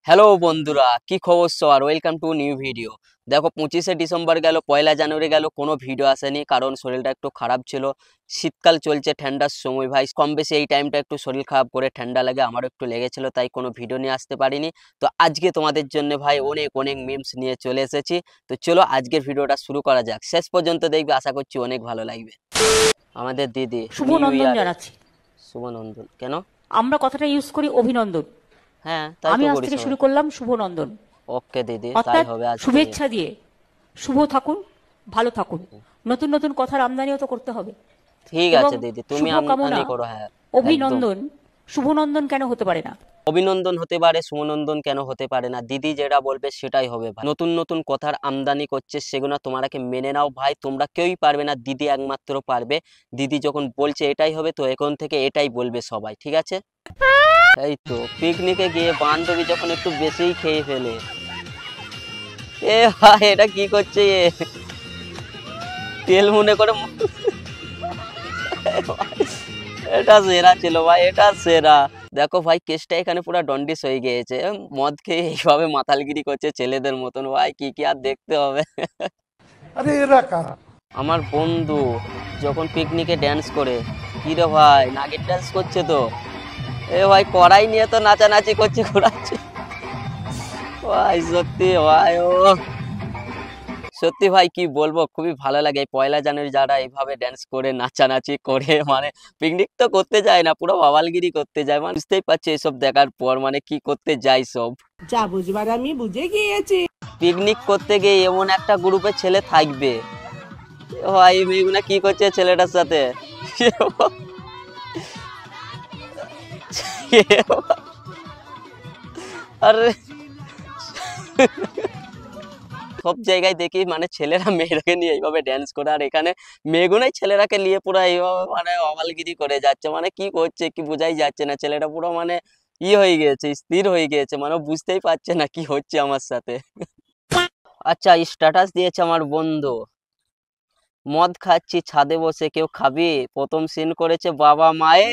Hello বন্ধুরা, কি খবর সবার? Welcome to new video. দেখো 25শে ডিসেম্বর গেল, 1লা জানুয়ারি গেল, কোনো ভিডিও আসেনি কারণ শরীরটা একটু খারাপ ছিল। শীতকাল চলছে, ঠান্ডার সময় ভাই, কম বেশি এই টাইমটা একটু শরীর খারাপ করে ঠান্ডা লাগে, আমারও একটু লেগেছিল, তাই কোনো ভিডিও নিয়ে আসতে পারিনি। তো আজকে তোমাদের জন্য ভাই অনেক অনেক মিমস নিয়ে চলে এসেছি। তো চলো আজকের ভিডিওটা শুরু করা যাক, শেষ পর্যন্ত দেখবে, আশা করছি অনেক ভালো লাগবে। আমাদের দিদি শুভ নিউ নন্দন ইয়ারে জানাচ্ছি। শুভ নন্দন কেন? আমরা কথাটা ইউজ করি অভিনন্দন। হ্যাঁ, তাই আমি তো আজ করি থেকে সবাই। শুরু করলাম শুভ নন্দন, ওকে দিদি, তাই অর্থাৎ হবে আজ থেকে। শুভেচ্ছা দিয়ে। শুভ থাকুন, ভালো থাকুন। নতুন নতুন কথার আমদানিও তো করতে হবে। ঠিক এবং আছে দিদি, তুমি শুভকামনা, আমদানি করো। হ্যাঁ, একদম। অভিনন্দন। শুভনন্দন কেন হতে পারে না? অভিনন্দন হতে পারে, সুমনন্দন কেন হতে পারে না? দিদি যেটা বলবে সেটাই হবে ভাই। নতুন নতুন কথার আমদানি করছে, সেগুলো তোমরাকে মেনে নাও ভাই। তোমরা কেউই পারবে না, দিদি একমাত্র পারবে। দিদি যখন বলছে এটাই হবে, তো এখন থেকে এটাই বলবে সবাই, ঠিক আছে? এই তো পিকনিকে গিয়ে বান্ধবী যখন একটু বেশিই খেয়ে ফেলে। এ ভাই, এটা কি করছে এ? তেল মনে করে এটা সেরা ছিল ভাই, এটা সেরা। দেখো ভাই, কেসটা এখানে পুরো ডন্ডিস হয়ে গিয়েছে। মদ খেয়ে এইভাবে মাতালগিরি করছে ছেলেদের মতন, ভাই কি কি আর দেখতে হবে। আরে এরা কারা? আমার বন্ধু যখন পিকনিকে ড্যান্স করে, কি রে ভাই, নাগিন ড্যান্স করছে তো। এ ভাই, কড়াই নিয়ে তো নাচানাচি করছে, ঘোরাচ্ছে ভাই, সত্যি ভাই। ও সত্যি ভাই, কি বলবো, খুবই ভালো লাগে। 1লা জানুয়ারি যারা এইভাবে ড্যান্স করে নাচানাচি করে, মানে পিকনিক তো করতে যায় না, পুরো বাওয়ালগিরি করতে যায়। মানে বুঝতেই পারছি এসব দেখার পর, মানে কি করতে যায় সব। যা বুঝবার আমি বুঝে গিয়েছি। পিকনিক করতে গিয়ে এমন একটা গ্রুপের ছেলে থাকবে, ভাই মেয়েগুনা কি করছে ছেলেটার সাথে। আরে সব জায়গায় দেখি মানে ছেলেরা মেয়েরাকে নিয়ে এইভাবে ড্যান্স করে, আর এখানে মেয়েগুনাই ছেলেরাকে নিয়ে পুরো এইভাবে মানে অমালগিরি করে যাচ্ছে। মানে কি করছে কি বোঝাই যাচ্ছে না, ছেলেটা পুরো মানে হয়ে গিয়েছে, স্থির হয়ে গিয়েছে, মানে বুঝতেই পারছে না কি হচ্ছে আমার সাথে। আচ্ছা, স্ট্যাটাস দিয়েছে আমার বন্ধু, মদ খাচ্ছি ছাদে বসে, কেউ খাবি? প্রথম সিন করেছে বাবা মায়ে।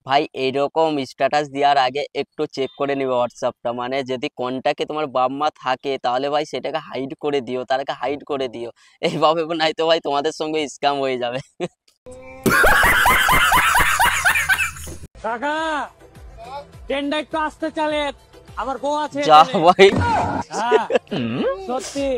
ভাই এইরকম স্ট্যাটাস দেওয়ার আগে একটু চেক করে নিবে হোয়াটসঅ্যাপটা, মানে যদি কন্টাক্টে তোমার বাবা মা থাকে তাহলে ভাই সেটাকে হাইড করে দিও, তাদেরকে হাইড করে দিও এইভাবে, নাই তো ভাই তোমাদের সঙ্গে স্ক্যাম হয়ে যাবে। কাকা ট্রেনটা একটু আসতে চলে, আমার বউ আছে যা ভাই, হ্যাঁ সত্যি।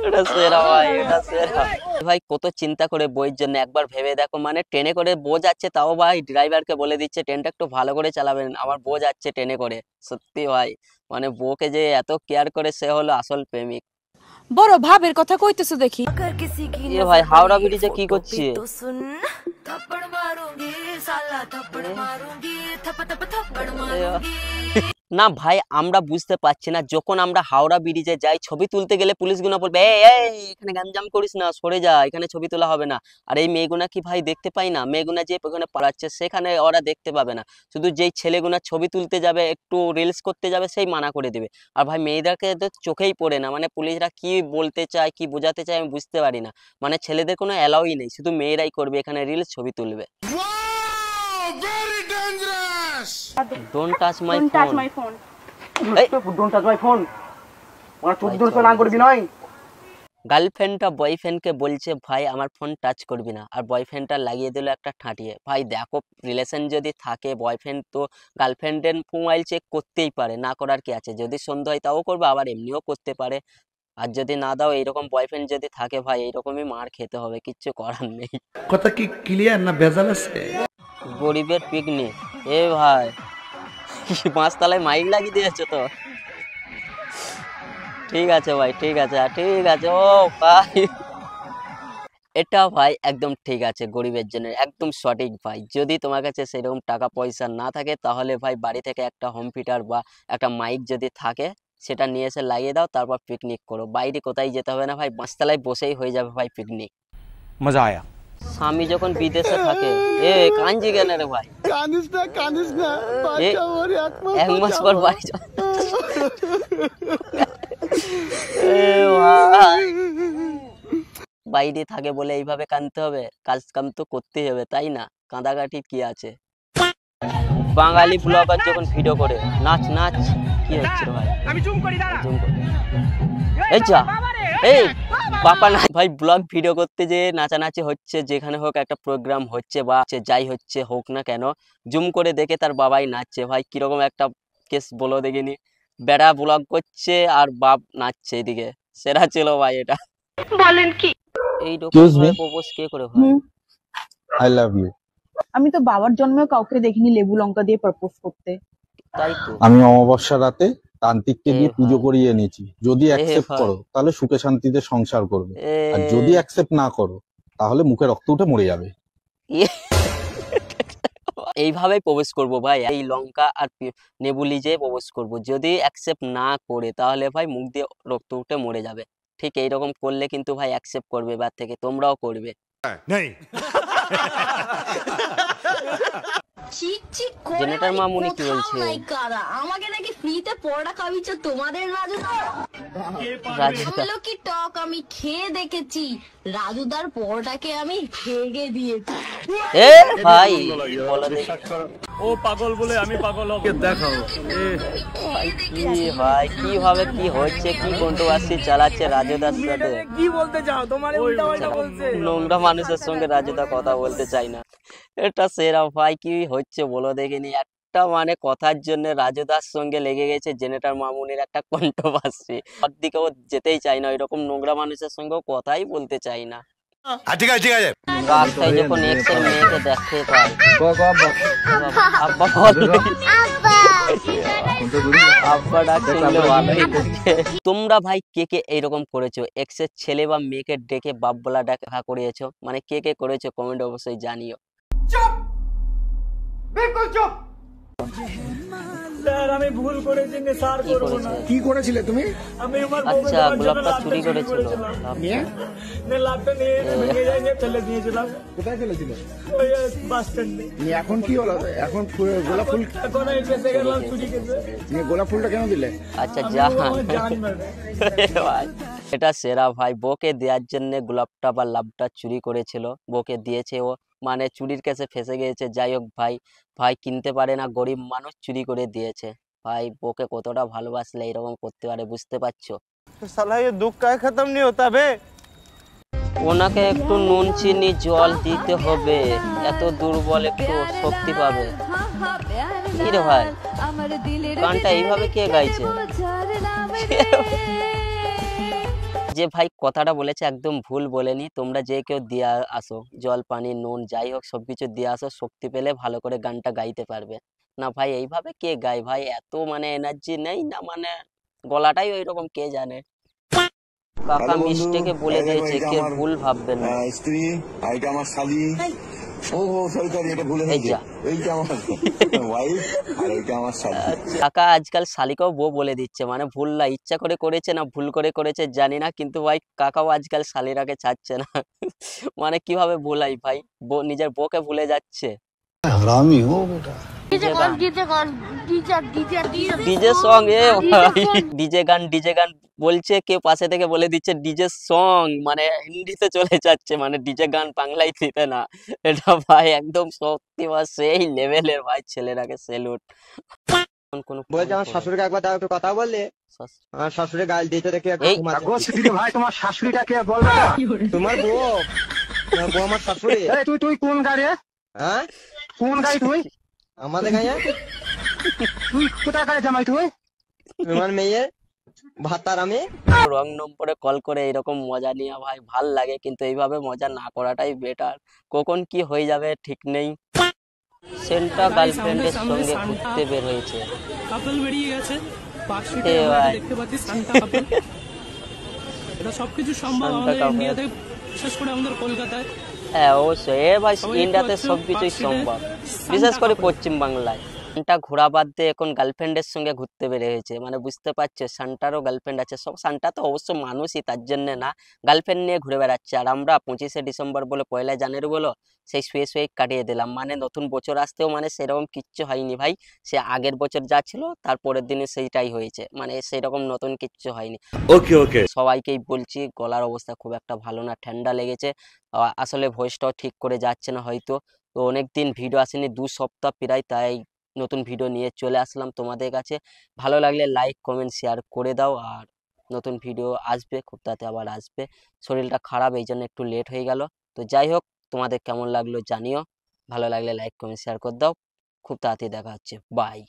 এটা সেরা ভাই, এটা সেরা ভাই। কত চিন্তা করে বইয়ের জন্য, একবার ভেবে দেখো, মানে ট্রেনে করে বউ যাচ্ছে, তাও ভাই ড্রাইভারকে বলে দিচ্ছে ট্রেনটা একটু ভালো করে চালাবেন, আমার বউ যাচ্ছে ট্রেনে করে। সত্যি ভাই, মানে বউকে যে এত কেয়ার করে, সে হলো আসল প্রেমিক। বড় ভাবের কথা কইতেছো দেখি। এ ভাই, হাওড়া ব্রিজে কি করছে? না ভাই, আমরা বুঝতে পারছি না, যখন আমরা হাওড়া ব্রিজে যাই ছবি তুলতে গেলে পুলিশগুনা বলবে এই এই এখানে গ্যাঞ্জাম করিস না, সরে যা, এখানে ছবি তোলা হবে না। আর এই মেয়েগুনা কি ভাই দেখতে পাই না? মেয়েগুনা যে ওখানে পালাচ্ছে সেখানে ওরা দেখতে পাবে না, শুধু যেই ছেলেগুনা ছবি তুলতে যাবে, একটু রিলস করতে যাবে, সেই মানা করে দিবে। আর ভাই মেয়েদেরকে তো চোখেই পড়ে না, মানে পুলিশরা কি বলতে চায় কি বোঝাতে চায় আমি বুঝতে পারি না। মানে ছেলেদের কোনো অ্যালাউই নেই, শুধু মেয়েরাই করবে এখানে রিলস, ছবি তুলবে। Don't touch my phone. গার্লফ্রেন্ডটা বয়ফ্রেন্ডকে বলছে ভাই আমার ফোন টাচ করবি না, আর বয়ফ্রেন্ডটা লাগিয়ে দিল একটা ঠাঁটিয়ে। ভাই দেখো, রিলেশন যদি থাকে, বয়ফ্রেন্ড তো গার্লফ্রেন্ডের মোবাইল চেক করতেই পারে, না করার কি আছে? যদি সন্দেহ হয় তাও করবে, আবার এমনিও করতে পারে। আর যদি না দাও, এইরকম বয়ফ্রেন্ড যদি থাকে ভাই, এইরকমই মার খেতে হবে, কিচ্ছু করার নেই। কথা কি ক্লিয়ার না ভেজাল আছে? গরিবের পিকনিক, এ ভাই পাঁচতলায় মাইক লাগিয়ে দিয়েছে তো। ঠিক আছে ভাই, ঠিক আছে, ঠিক আছে। ও ভাই, এটা ভাই একদম ঠিক আছে, গরিবের জন্য একদম সঠিক ভাই। যদি তোমার কাছে সেরকম টাকা পয়সা না থাকে, তাহলে ভাই বাড়ি থেকে একটা হোম থিয়েটার বা একটা মাইক যদি থাকে, সেটা নিয়ে এসে লাগিয়ে দাও, তারপর পিকনিক করো। বাইরে কোথায় যেতে হবে না ভাই, পাঁচতলায় বসেই হয়ে যাবে ভাই পিকনিক। मजा आया। স্বামী যখন বিদেশে থাকে, এ কাঞ্জি কেন রে ভাই? কানিস না এ এক মাস পর বাড়ি এ ভাই, বাইরে থাকে বলে এইভাবে কাঁদতে হবে? কাজ কাম তো করতেই হবে, তাই না? কাঁদাকাটি কি আছে? বাঙালি ব্লগার যখন ভিডিও করে নাচ নাচ কি হচ্ছে রে ভাই, আমি জুম করি দাঁড়া। জুম করে। এই যা এই বাপা না ভাই, ব্লগ ভিডিও করতে যে নাচানাচি হচ্ছে, যেখানে হোক একটা প্রোগ্রাম হচ্ছে বা যাই হচ্ছে হোক না কেন, জুম করে দেখে তার বাবাই নাচছে। ভাই কিরকম একটা কেস বলো দেখিনি, বেড়া ব্লগ করছে আর বাপ নাচছে এদিকে, সেরা ছিল ভাই এটা। বলেন কি? এইরকম প্রপোজ কে করে ভাই? I love you. আমি তো বাবার জন্মেও কাউকে দেখিনি লেবু লঙ্কা দিয়ে প্রপোজ করতে। তাই তো, আমি অমাবস্যা রাতে তান্ত্রিককে দিয়ে এ পুজো ভাই। করিয়ে এনেছি। যদি এ অ্যাকসেপ্ট ভাই। করো তাহলে সুখে শান্তিতে সংসার করবে, আর যদি অ্যাকসেপ্ট না করো তাহলে মুখে রক্ত উঠে মরে যাবে। এইভাবেই প্রপোজ করবো ভাই, এই লঙ্কা আর নেবুলি যে প্রপোজ করবো। যদি অ্যাকসেপ্ট না করে তাহলে ভাই মুখ দিয়ে রক্ত উঠে মরে যাবে। ঠিক এইরকম করলে কিন্তু ভাই অ্যাকসেপ্ট করবে, এবার থেকে তোমরাও করবে। জেনেটার মামুনি কি বলছে? আমাকে নাকি ফ্রিতে পরোটা খাওয়াচ্ছ তোমাদের রাজুদা রাজুদা কি টক আমি খেয়ে দেখেছি, রাজুদার পরোটাকে আমি ভেঙে দিয়েছি। এ ভাই বলো দেখি। ও পাগল বলে আমি পাগল হব। ভাই কি ভাই কিভাবে কি হচ্ছে, কি কন্ট্রোভার্সি চালাচ্ছে রাজুদার সাথে? কি বলতে চাও? তোমার উল্টা পাল্টা বলছে। নোংরা মানুষের সঙ্গে রাজুদা কথা বলতে চাই না। এটা সেরা ভাই, কি হচ্ছে বলো দেখিনি? একটা মানে কথার জন্য রাজুদার সঙ্গে লেগে গেছে জেনেটার মামুনির একটা কন্ট্রোভার্সি। ওর দিকেও যেতেই চাই না, এরকম নোংরা মানুষের সঙ্গেও কথাই বলতে চাই না। ঠিক আছে ঠিক আছে। রাস্তায় যখন এক্সের মেয়েকে দেখতে পাই, আব্বা বলে, আব্বা ডাক শুনলে ভালোই লাগে। তোমরা ভাই কে কে এইরকম করেছো? এক্সের ছেলে বা মেয়েকে ডেকে বাপ বলা দেখা করিয়েছো? মানে কে কে করেছো কমেন্ট অবশ্যই জানিও। স্যার আমি ভুল করেছি, স্যার কি করব না। করেছে? কি করেছিলে তুমি? আমি আমার আচ্ছা গোলাপটা চুরি করেছিল। লাভটা নিয়ে ভেঙে যাই নিয়ে ফেলে দিয়েছিলাম কোথায় ফেলেছিলে? ওই বাস স্ট্যান্ডে। নিয়ে এখন কি হলো? এখন গোলাপ ফুল, এখন আমি ফেসে গেলাম চুরি কেসে। নিয়ে গোলাপ ফুলটা কেন দিলে? আচ্ছা আমি জান আমার জান মেরে। ভাই এটা সেরা ভাই, বউকে দেওয়ার জন্য গোলাপটা বা লাভটা চুরি করেছিল, বউকে দিয়েছে ও, মানে চুরির কাছে ফেসে গিয়েছে। যাই হোক ভাই, ভাই কিনতে পারে না, গরিব মানুষ চুরি করে দিয়েছে। ভাই বউকে কতটা ভালোবাসলে এরকম করতে পারে, বুঝতে পারছো? साला ये दुख का खत्म नहीं होता बे। ওনাকে একটু নুন চিনি জল দিতে হবে, এত দুর্বল একটু শক্তি পাবে। কি রে ভাই, গানটা এইভাবে কে গাইছে? যে ভাই কথাটা বলেছে একদম ভুল বলেনি। তোমরা যে কেউ দিয়ে আসো, জল পানি নুন যাই হোক সবকিছু দিয়ে আসো, শক্তি পেলে ভালো করে গানটা গাইতে পারবে। না ভাই এইভাবে কে গায় ভাই? এত মানে এনার্জি নেই না, মানে গলাটাই ওই রকম, কে জানে। কাকা মিস্টেকে বলে দিয়েছে, কে ভুল ভাববেন না। স্ত্রী আর এটা আমার শালি। ও সরি সরি, এটা ভুলে এই যা এইটা আমার ওয়াইফ আর এইটা আমার শালি। কাকা আজকাল শালিকাও বউ বলে দিচ্ছে, মানে ভুল না, ইচ্ছা করে করেছে না ভুল করে করেছে জানি না, কিন্তু ভাই কাকাও আজকাল শালিরাকে ছাড়ছে না। মানে কিভাবে ভুলাই ভাই, নিজের বউকে ভুলে যাচ্ছে। হারামি হো বেটা। ডিজে সং এ ভাই, ডিজে গান বলছে, কেউ পাশে থেকে বলে দিচ্ছে ডিজে সং, মানে হিন্দিতে চলে যাচ্ছে, মানে ডিজে গান বাংলায় দিতে না। এটা ভাই একদম সত্যি বা সেই লেভেলের ভাই, ছেলেরাকে সেলুট। বলছে আমার শাশুড়িকে একবার দাও একটু কথা বললে, আমার শাশুড়ি গাল দিতে দেখে ভাই তোমার শাশুড়িটাকে বলবে না? তোমার বউ, তোমার বউ আমার শাশুড়ি। তুই কোন গাড়ি? হ্যাঁ কোন গাড়ি তুই? আমাদের গাঁয়ে তুই কোথায় গাড়ি জামাই তুই? তোমার মেয়ে ভাতার আমি। রং নম্বরে কল করে এরকম মজা নিয়ে ভাই ভাল লাগে, কিন্তু এইভাবে মজা না করাটাই বেটার। কখন কি হয়ে যাবে ঠিক নেই। সেন্টা গার্লফ্রেন্ডের সঙ্গে ঘুরতে বের হয়েছে। কাপল বেরিয়ে গেছে পার্কস্ট্রিটে, এ আমরা ভাই। দেখতে পাচ্ছি সান্টা কাপল। এটা সবকিছু সম্ভব সান্টা আমাদের কাপল। ইন্ডিয়াতে, বিশেষ করে আমাদের কলকাতায়। হ্যাঁ অবশ্যই, এ ভাই সবাই ইন্ডিয়াতে দেখতে পাচ্ছ, সবকিছুই পার্কস্ট্রিটে সম্ভব, সান্টা বিশেষ করে কাপল। পশ্চিম বাংলায়। সান্টা ঘোরা বাদ দিয়ে এখন গার্লফ্রেন্ডের সঙ্গে ঘুরতে বের হয়েছে, মানে বুঝতে পারছো সান্টারও গার্লফ্রেন্ড আছে। সব সান্টা তো অবশ্য মানুষই, তার জন্য না, গার্লফ্রেন্ড নিয়ে ঘুরে বেড়াচ্ছে। আর আমরা 25শে ডিসেম্বর বলে, 1লা জানুয়ারি বলো, সেই শুয়ে শুয়ে কাটিয়ে দিলাম। মানে নতুন বছর আসতেও মানে সেরকম কিচ্ছু হয়নি ভাই, সে আগের বছর যা ছিল তার পরের দিনে সেইটাই হয়েছে, মানে সেরকম নতুন কিচ্ছু হয়নি। ওকে ওকে। সবাইকেই বলছি গলার অবস্থা খুব একটা ভালো না, ঠান্ডা লেগেছে। আসলে ভয়েসটাও ঠিক করে যাচ্ছে না হয়তো, তো অনেক দিন ভিডিও আসেনি, 2 সপ্তাহ প্রায়, তাই নতুন ভিডিও নিয়ে চলে আসলাম তোমাদের কাছে। ভালো লাগলে লাইক কমেন্ট শেয়ার করে দাও। আর নতুন ভিডিও আসবে, খুব তাড়াতাড়ি আবার আসবে। শরীরটা খারাপ, এই জন্য একটু লেট হয়ে গেল। তো যাই হোক, তোমাদের কেমন লাগলো জানিও। ভালো লাগলে লাইক কমেন্ট শেয়ার করে দাও। খুব তাড়াতাড়ি দেখা হচ্ছে, বাই।